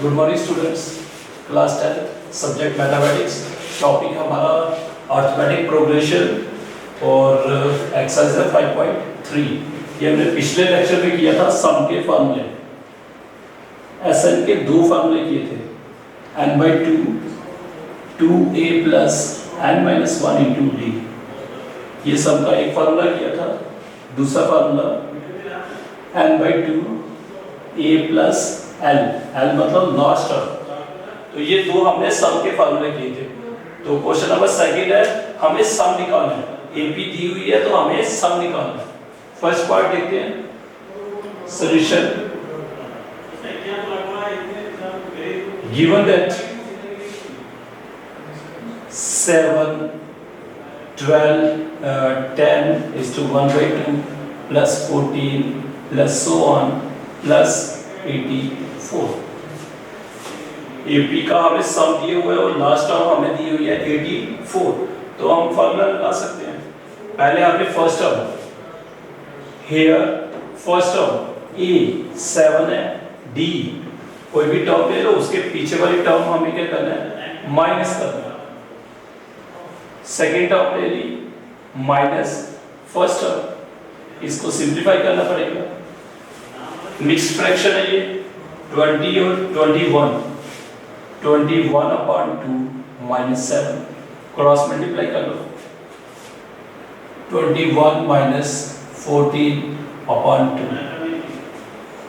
Good morning students, class 10 subject mathematics. Topic हमारा arithmetic progression और exercise है 5.3। ये हमने पिछले लेक्चर में किया था सम के फार्मूले। एसएन के दो फार्मूले किए थे, n/2 2a plus n-1 into D. ये सम का एक फार्मूला किया था। दूसरा formula n/2 a plus l, l मतलब लास्ट टर्म। तो ये दो हमने सम के फार्मूले किए थे। तो क्वेश्चन नंबर सेकंड है, हमें सम निकालना है। एपी दी हुई है तो हमें सम निकालना है। फर्स्ट पार्ट देखते हैं। Solution given that 7 12 10 is to 1/2 plus 14 plus so on plus 84। AP का हमें सम दिए हुए और लास्ट टर्म हमें दी हुई है 84। तो हम फार्मूला लगा सकते हैं। पहले हमें first term here, first term A 7 है, डी कोई भी टर्म ले लो, उसके पीछे वाली टर्म हमें क्या करना है, माइनस करना है। सेकेंड टर्म ले ली माइनस फर्स्ट टर्म, इसको सिंप्लीफाई करना पड़ेगा। मिक्स्ड फ्रैक्शन है ये, 20 और 21, 21/2 माइनस 7, क्रॉस मल्टीप्लाई कर लो। 21 माइनस 14/2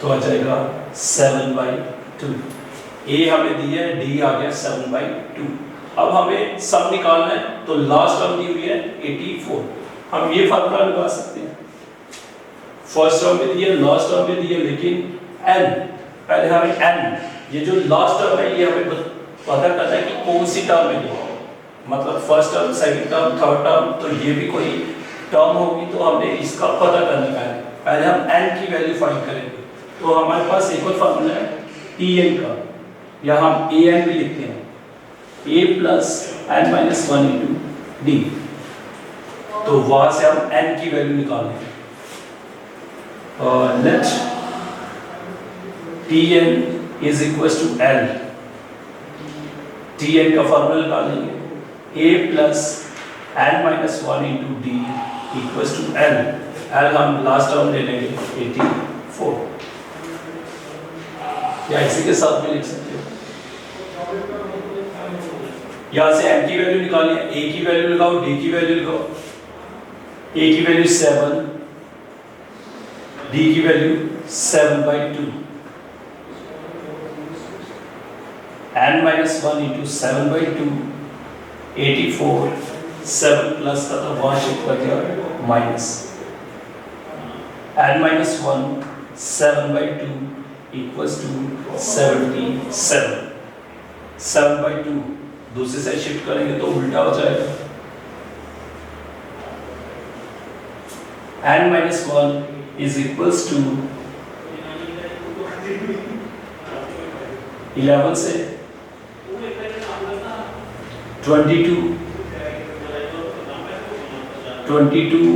तो आ जाएगा 7/2। ए हमें दी है, डी आ गया 7/2। अब हमें सम निकालना है, तो लास्ट टर्म दी हुई है 84। हम ये फार्मूला लगा सकते हैं। फर्स्ट टर्म में दी है, लास्ट टर्म में दी है, लेकिन n पहले हमें n, ये जो लास्ट टर्म है ये हमें पता करना है कि कौन सी टर्म है ये, मतलब first term, second term, third term. तो ये भी कोई टर्म होगी तो हमें इसका पता करना है। पहले हम n की वैल्यू फाइंड करेंगे। तो हमारे पास एक और फार्मूला है tn का, या हम an भी लिखते हैं, a plus n-1 into D. तो वहां से हम n की वैल्यू निकालेंगे। Let tn is equals to l। tn का फार्मूला निकालेंगे, a plus n-1 into D equals to l। l हम लास्ट टर्म ले लेंगे 84, या इसी के साथ भी लिख सकते हो। यहाँ से n की वैल्यू निकालिए, a की वैल्यू लगाओ, d की वैल्यू लगाओ। a की वैल्यू 7, d की वैल्यू 7/2, n-1 इंटू 7/2 84, 7 प्लस का तो वहाँ शिफ्ट कर दिया माइनस, n-1 7/2 इक्वल्स टू 77। 7/2 दूसरी साइड शिफ्ट करेंगे तो उल्टा हो जाएगा। n-1 is equals to 11 से 22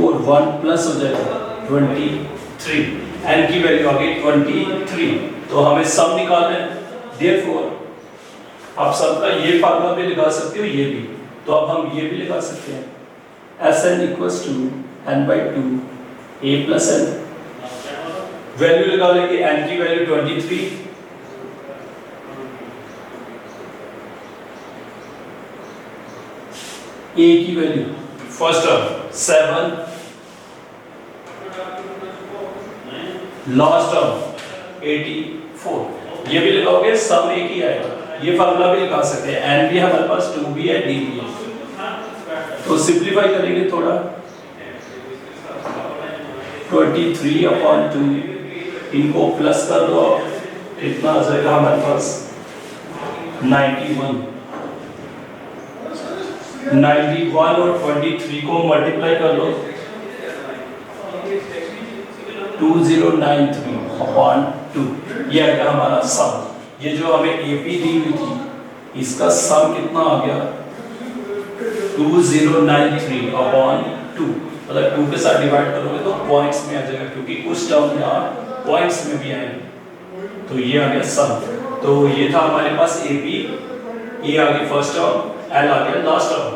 और 1 प्लस हो जाएगा 23। n की वैल्यू आ गई 23। तो हमें सम निकालना है। देयरफॉर आप सम का ये फार्मूला भी लगा सकते हो, ये भी। तो अब हम ये भी लगा सकते हैं, Sn equals to n/2 a plus n। Value लगा लेंगे, n की वैल्यू 23, a की वैल्यू फर्स्ट टर्म 7, लास्ट टर्म 84। ये भी लगाओगे, सम एक ही आएगा। ये फार्मूला भी लगा सकते हैं। n भी हमारे पास, 2 भी है, d भी है। तो सिंप्लीफाई करेंगे थोड़ा, 23/2 इनको प्लस कर दो, इतना आ जाएगा हमारे पास 91। 91 और 23 को मल्टीप्लाई कर लो, 2093/2। ये आएगा हमारा सम। ये जो हमें एपी दी हुई थी, इसका सम कितना आ गया, 2093/2। मतलब 2 के साथ डिवाइड करोगे तो पॉइंट्स में आ जाएगा, क्योंकि कुछ टर्म यहाँ पॉइंट्स में भी आएंगे। तो ये आ गया सम। तो ये था हमारे पास ए बी, ए आ गई फर्स्ट टर्म, एल आ गया लास्ट टर्म,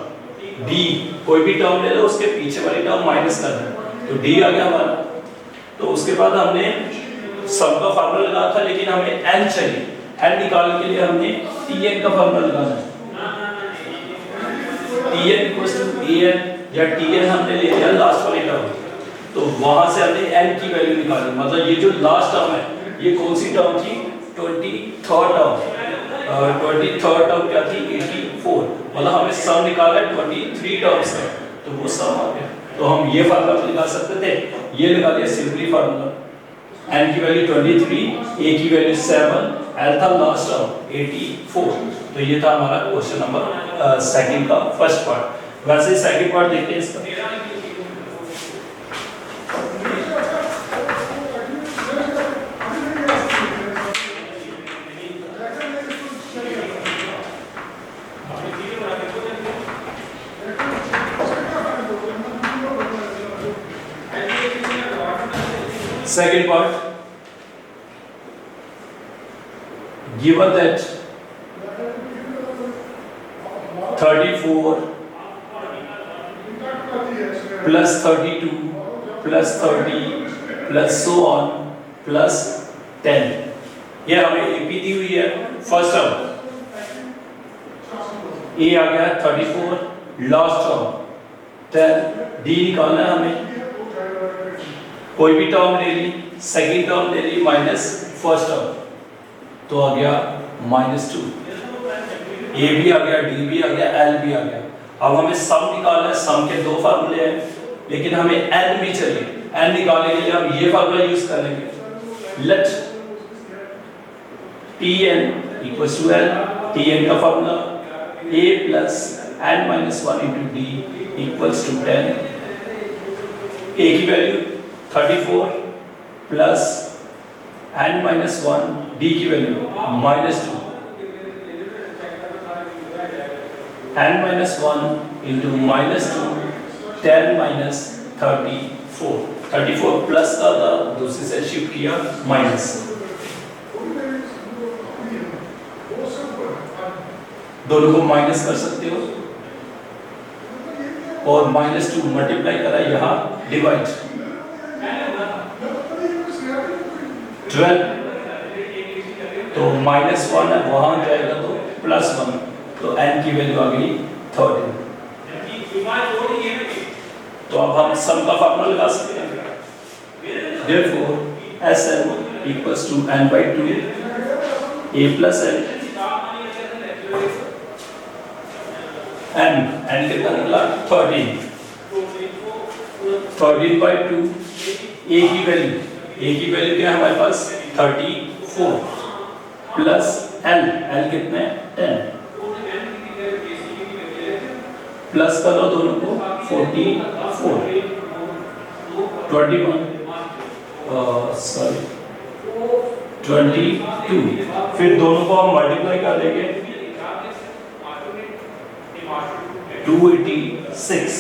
डी कोई भी टर्म ले लो उसके पीछे वाली टर्म माइनस करना है, तो डी आ गया हमारा। तो उसके बाद हमने सम का फार्मूला लगाया था, लेकिन हमें एन चाहिए, एन निकालने के लिए हमने टी एन का फार्मूला लगाना है। T N equals to a n या टी एन हमने ले लिया लास्ट वाली टर्म, तो वहां से हमने एन की वैल्यू निकाली। मतलब ये जो लास्ट टर्म है ये कौन सी टर्म थी, 23rd टर्म। 23rd टर्म क्या थी, 84। मतलब हमें सम निकाला है 23 टर्म्स का, तो वो सम आ गया। तो हम ये फार्मूला लगा सकते थे, ये लगा लिया सिंपली फार्मूला। एन की वैल्यू 23, ए की वैल्यू 7, एल था लास्ट टर्म 84। तो ये था हमारा क्वेश्चन नंबर सेकंड का फर्स्ट पार्ट। वैसे ही सेकंड पार्ट देखते हैं इसका। Second part, given that 34 plus 32 plus 30 plus so on plus 10, ये हमें एपी दी हुई है फर्स्ट टर्म, ए आ गया 34, लास्ट टर्म 10, डी निकालना है हमें। कोई भी टर्म ले ली, सेकंड टर्म ले ली माइनस फर्स्ट टर्म, तो आ गया -2। ए भी आ गया, डी भी आ गया, एल भी आ गया। अब हमें सम निकालना है, सम के दो फार्मूले हैं, लेकिन हमें एन भी चाहिए। एन निकालने के लिए हम ये फार्मूला यूज करेंगे, let T N equals to L. T N का formula A plus N minus 1 into D equals to 10। A की value 34 plus n minus 1, D की value -2, n minus 1 into -2, 10 minus 34। 34 plus का था, दूसरी से shift किया minus. दोनों को माइनस कर सकते हो, और -2 मल्टीप्लाई करा, यहाँ डिवाइड 12, तो -1 है, वहां जाएगा तो +1, तो n की वैल्यू आ गई 13। तो अब हम सम का फार्मूला लगा सकते हैं। Therefore Sn equals to n/2 a plus n, n कितना निकला 13, 13/2, a की वैल्यू क्या है हमारे पास 34 प्लस l कितने 10, प्लस करो दोनों को 44, 21 22, फिर दोनों को हम मल्टीप्लाई कर देंगे 286,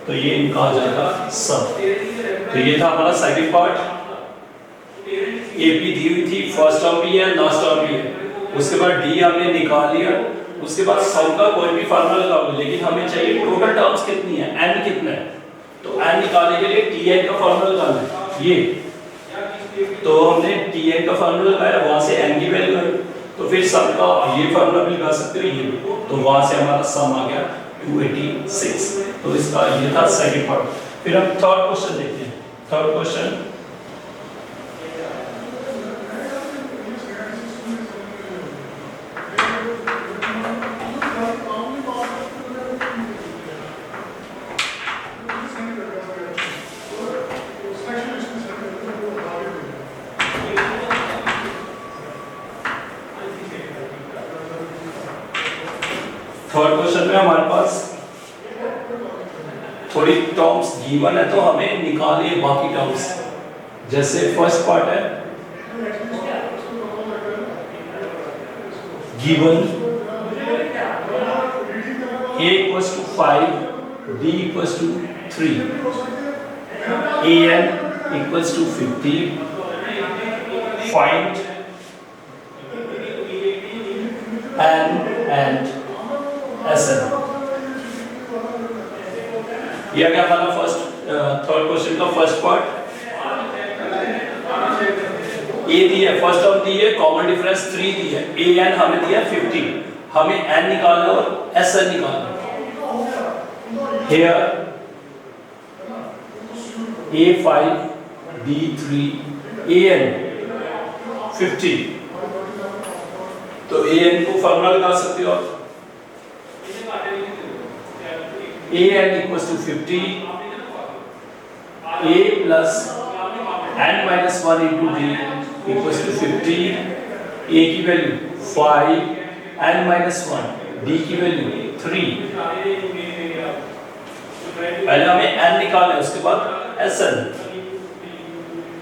तो ये इनका आ जाएगा सम। तो ये था हमारा सेकंड पार्ट। एपी दी हुई थी, फर्स्ट टर्म भी है, लास्ट टर्म भी है। उसके बाद डी हमने निकाल लिया, उसके बाद सम का कोई भी फार्मूला लगाओ, लेकिन हमें चाहिए टोटल टर्म्स कितनी है, एन कितना है। तो एन निकालने के लिए टी एन का फार्मूला लगाना है ये, तो हमने टी एन का फार्मूला लगाया, वहां से एन की वैल्यू है, तो फिर सम का ये फार्मूला भी लगा सकते हो ये, तो वहां से हमारा सम आ गया 286। तो इसका ये था सेकंड पार्ट। फिर हम थर्ड क्वेश्चन देखते हैं। थर्ड क्वेश्चन, थर्ड क्वेश्चन में हमारे पास थोड़ी टर्म्स गिवन है, तो हमें निकालिए बाकी टर्म्स। जैसे फर्स्ट पार्ट है given a equals to 5, b equals to 3, an equals to 50, find n and Sn। ये आ गया हमारा थर्ड क्वेश्चन का फर्स्ट पार्ट। ए दी है, फर्स्ट टर्म दी है, कॉमन डिफरेंस 3 दी है, ए एन हमें दिया 50, हमें एन निकालना और एस एन निकालना। हियर A5 B3 AN 50, तो AN को फॉर्मूला लगा सकते हो आप, AN equals to 50 A plus n minus 1 into D equals to 50, A की वैल्यू 5, n minus 1, D की वैल्यू 3। पहले हमें n निकालना है, उसके बाद Sn,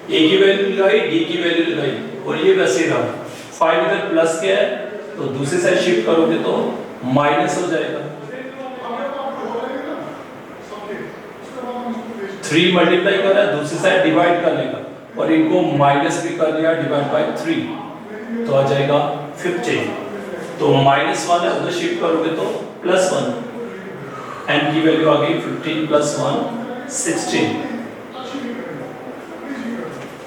A की वैल्यू लगाई, D की वैल्यू लगाई, और ये वैसे रहा। 5 इधर प्लस के है तो दूसरी साइड शिफ्ट करोगे तो माइनस हो जाएगा। 3 मल्टीप्लाई कर रहा है, दूसरी साइड डिवाइड कर लेगा, और इनको माइनस भी कर लिया, डिवाइड बाय 3 तो आ जाएगा 50। तो -1 है, उधर शिफ्ट करोगे तो +1, n की वैल्यू आ गई 15 + 1 16,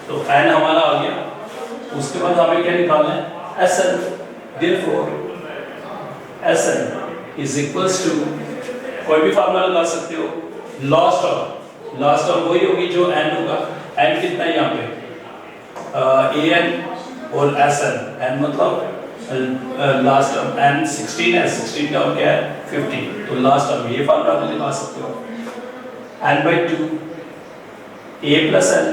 तो n हमारा आ गया। उसके बाद हमें क्या निकालना है, Sn। Therefore Sn is equals to, कोई भी फार्मूला लगा सकते हो, लास्ट टर्म वही होगी जो n होगा। n कितना है यहाँ पे, an और Sn, n मतलब लास्ट टर्म, n 16 है, 16 टर्म क्या है 50, तो लास्ट टर्म ये फार्मूला भी लगा सकते हो, n/2 a plus n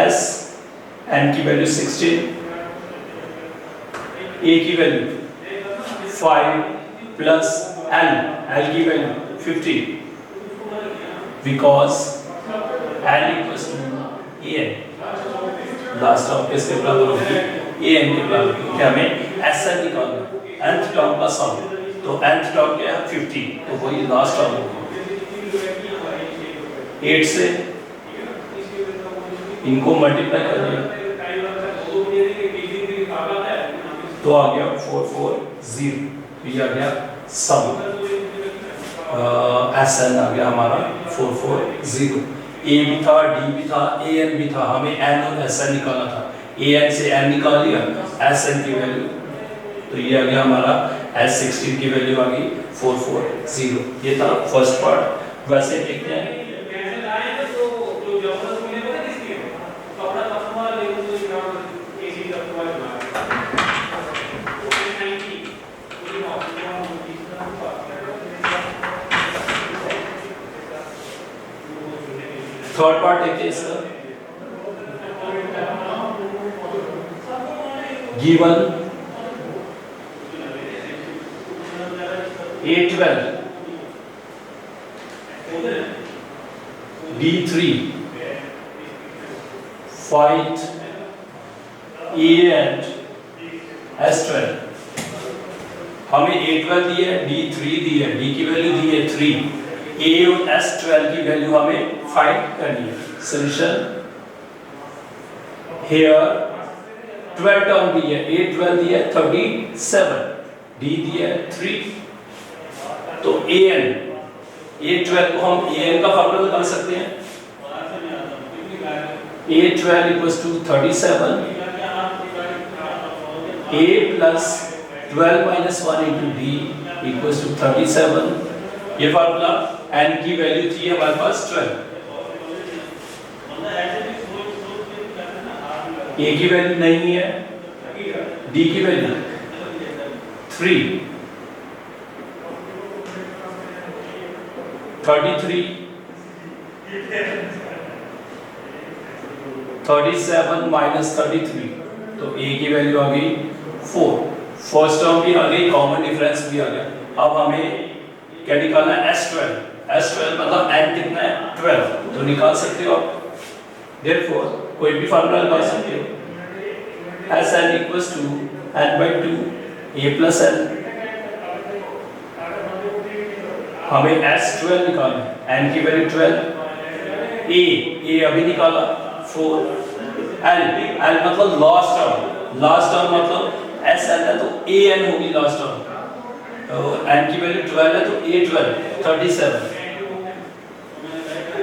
s, n की वैल्यू 16, a की वैल्यू 5 प्लस l की value 50, because n equals to an, last term किसके बराबर होगी, an के बराबर, क्योंकि हमें Sn निकालना है, nth टर्म का सम, तो nth टर्म क्या है 50, तो वही लास्ट टर्म होगी। 8 से इनको मल्टीप्लाई कर दिया तो आ गया 440, ये आ गया सम, Sn आ गया हमारा 440। A भी था, D भी था, An भी था, हमें n और Sn निकालना था, An से n निकाल लिया, Sn की वैल्यू, तो ये आ गया हमारा S16 की वैल्यू आ गई 440। ये था फर्स्ट पार्ट। वैसे देखते हैं थर्ड पार्ट देखते हैं इसका। Given A12 D3 find A and S12, हमें A12 दी है, D3 दी है, D की वैल्यू दी है 3, A और S12 की वैल्यू हमें फाइंड करनी है। सॉल्यूशन हियर 12 टर्म दी है, A12 दी है 37, D दी है 3, तो A12 को हम AN का फॉर्मूला निकाल सकते हैं, A12 equals to 37 A plus 12 minus 1 into D equals to 37। ये फार्मूला n की वैल्यू थी हमारे पास 12, A की वैल्यू नहीं है, D की वैल्यू 3, 33 37 माइनस 33, तो A की वैल्यू आ गई 4। फर्स्ट टर्म भी आ गई, कॉमन डिफरेंस भी आ गया। अब हमें क्या निकालना है, S12 मतलब n कितना है 12, तो निकाल सकते हो आप। Therefore कोई भी फार्मूला लगा सकते हो, Sn equals to n/2 A plus n, हमें S12 निकालना है, n की वैल्यू 12, A अभी निकाला 4, L मतलब लास्ट टर्म मतलब एस एन है तो ए एन होगी लास्ट टर्म, तो एन की वैल्यू 12 है तो ए 12 37,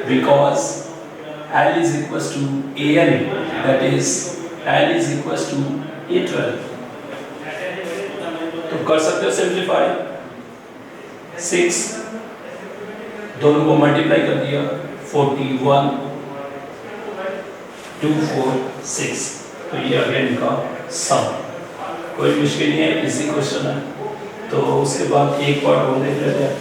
because L is equals to AN, that is L is equals to A12. तो कर सकते हो सिंप्लीफाई, 6 दोनों को मल्टीप्लाई कर दिया, 41 2 4 6, तो ये अगेन इनका सम, कोई मुश्किल नहीं है, इजी क्वेश्चन है। तो उसके बाद एक पार्ट और देख लेते हैं।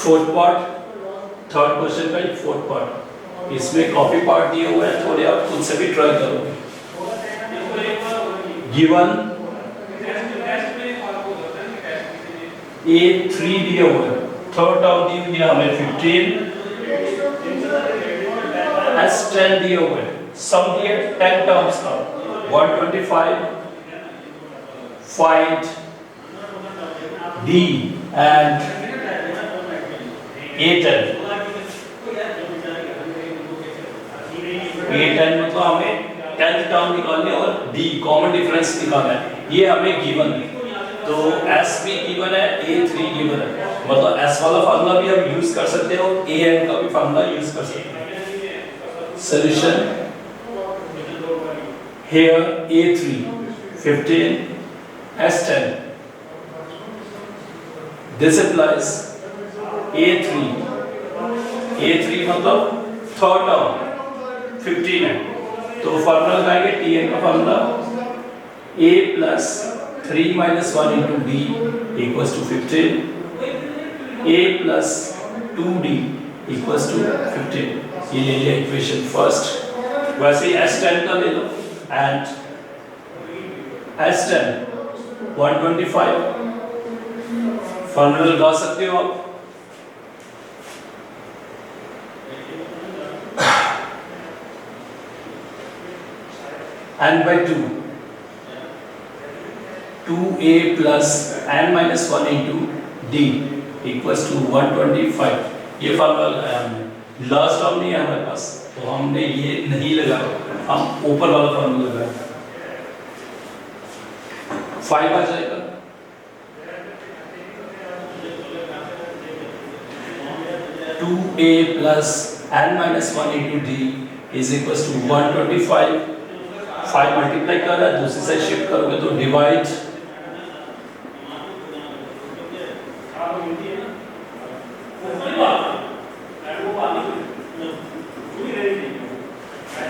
फोर्थ पार्ट, थर्ड क्वेश्चन का फोर्थ पार्ट, इसमें कॉपी पार्ट दिए हुए हैं, थोड़े आप खुद से भी ट्राई करोगे। गिवन A3 दिए हुए, थर्ड टर्म दी हुई है हमें 15, S10 दिए हुए, सम दिए 10 टर्म्स का 125, फाइंड D and A10 में तो हमें 10th टर्म निकालनी है और D कॉमन डिफरेंस निकालना है, ये हमें गिवन है। तो S भी गिवन है, A3 गिवन है, मतलब S वाला फार्मूला भी हम यूज कर सकते हैं और AN का भी फार्मूला यूज कर सकते हैं। Solution here A3 15, S10, this applies A3 मतलब थर्ड टर्म 15 है, तो फार्मूला लगाएंगे Tn का formula A plus 3 minus 1 into D equals to 15, A plus 2D equals to 15, ये ले लिया इक्वेशन फर्स्ट। वैसे ही S10 का ले लो, एंड S10 125 फार्मूला लगा सकते हो आप, n by 2 2a plus n minus 1 into d equals to 125, ये फार्मूला लगाया हमने, लास्ट टर्म नहीं है हमारे पास तो हमने ये नहीं लगाया, हम ऊपर वाला फार्मूला लगाया, 5 आ जाएगा, a plus n minus 1 into d is equals to 125, 5 multiply कर रहा है, दूसरी साइड शिफ्ट करोगे तो डिवाइड,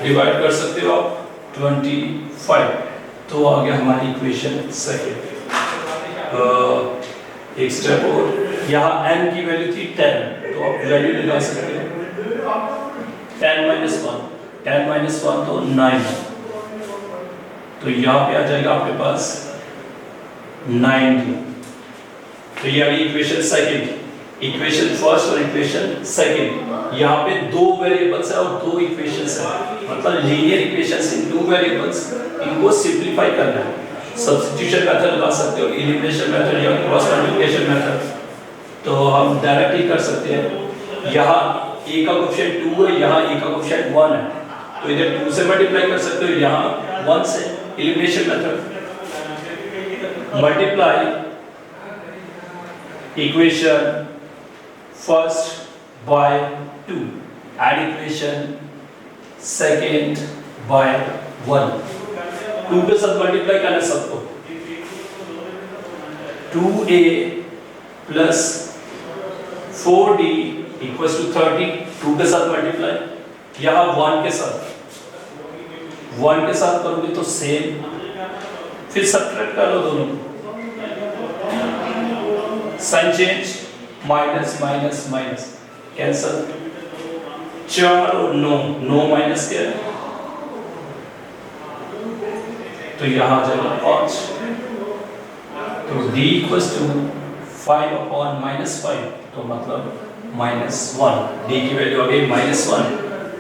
डिवाइड कर सकते हो आप 25, तो आ गया हमारी इक्वेशन सेकंड। एक स्टेप और, यहाँ n की वैल्यू थी 10, तो आप वैल्यू लगा सकते हो 10 minus 1 तो 9, तो यहाँ पे आ जाएगा आपके पास 90, तो ये आ गई इक्वेशन सेकंड। इक्वेशन फर्स्ट और इक्वेशन सेकंड, यहाँ पे दो वेरिएबल्स है और दो इक्वेशंस है, मतलब लीनियर इक्वेशंस इन टू वेरिएबल्स, इनको सिंपलीफाई करना है, सब्स्टिट्यूशन मेथड लगा सकते हो, एलिमिनेशन मेथड या क्रॉस मल्टीप्लिकेशन मेथड, तो हम डायरेक्ट ही कर सकते हैं। यहाँ a का कोएफिशिएंट 2 है, यहाँ a का कोएफिशिएंट 1 है, तो इधर 2 से मल्टीप्लाई कर सकते हो, यहाँ 1 से, elimination method, multiply equation first by 2, add equation second by 1, 2 के साथ मल्टीप्लाई करना सबको, 2a plus 4d equals to 30, 2 के साथ मल्टीप्लाई, यहाँ 1 के साथ करोगे तो सेम, फिर सब्ट्रैक्ट कर लो दोनों को, sign change, minus minus minus cancel, 4 और 9 माइनस क्या है, तो यहाँ आ जाएगा 5, तो d इक्वल्स टू 5 अपॉन -5, तो मतलब -1, d की वैल्यू आ गई -1,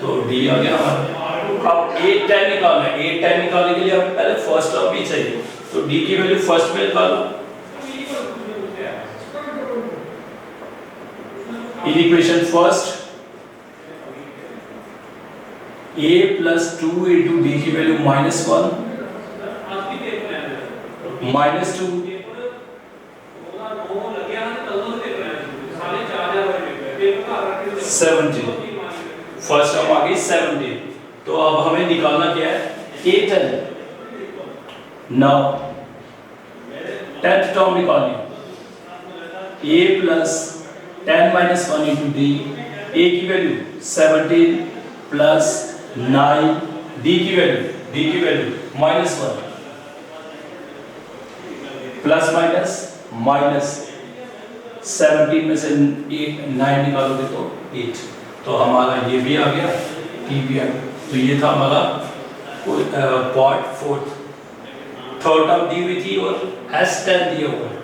तो d आ गया हमारा अब A10 निकालना है, A10 निकालने के लिए हमें पहले फर्स्ट टर्म भी चाहिए, तो D की वैल्यू फर्स्ट में निकालो in equation first A plus 2 into D की वैल्यू -1 -2 17 फर्स्ट टर्म आ गई 17। तो अब हमें निकालना क्या है A10। नाउ 10th टर्म निकालिए A plus 10 minus 1 into D, A की वैल्यू 17 plus 9, D की वैल्यू -1 प्लस माइनस 17 में से 9 निकालोगे तो 8। तो हमारा ये भी आ गया, ये भी आ गया। तो ये था हमारा पार्ट 4। थर्ड टर्म दी हुई थी और S10 दिया हुआ है,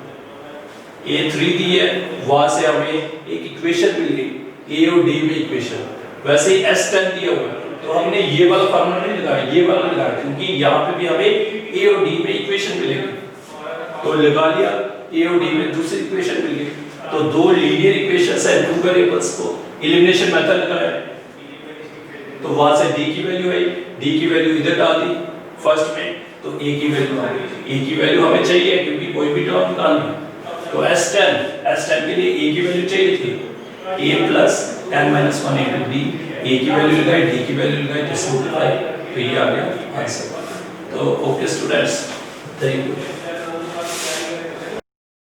A3 दी है, वहां से हमें एक इक्वेशन मिल गई A और D में इक्वेशन। वैसे ही S10 दिया हुआ है, तो हमने ये वाला फार्मूला नहीं लगाया, ये वाला लगाया, क्योंकि यहाँ पे भी हमें A और D में इक्वेशन मिलेगी। तो लगा लिया A और D में दूसरी इक्वेशन मिल गई। तो दो लीनियर इक्वेशंस है, टू वेरिएबल्स को एलिमिनेशन मेथड लगाया, तो वहां से D की वैल्यू आई, D की वैल्यू इधर डाल दी फर्स्ट में, तो A की वैल्यू आ गई। A की वैल्यू हमें चाहिए क्योंकि कोई भी टर्म निकालनी है। तो S10 के लिए A की वैल्यू चाहिए थी, A plus 10 minus 1 into D, A की वैल्यू लगाई, D की वैल्यू लगाई, तो सिंपलीफाई, तो ये आ गया आंसर। तो ओके स्टूडेंट्स, थैंक यू।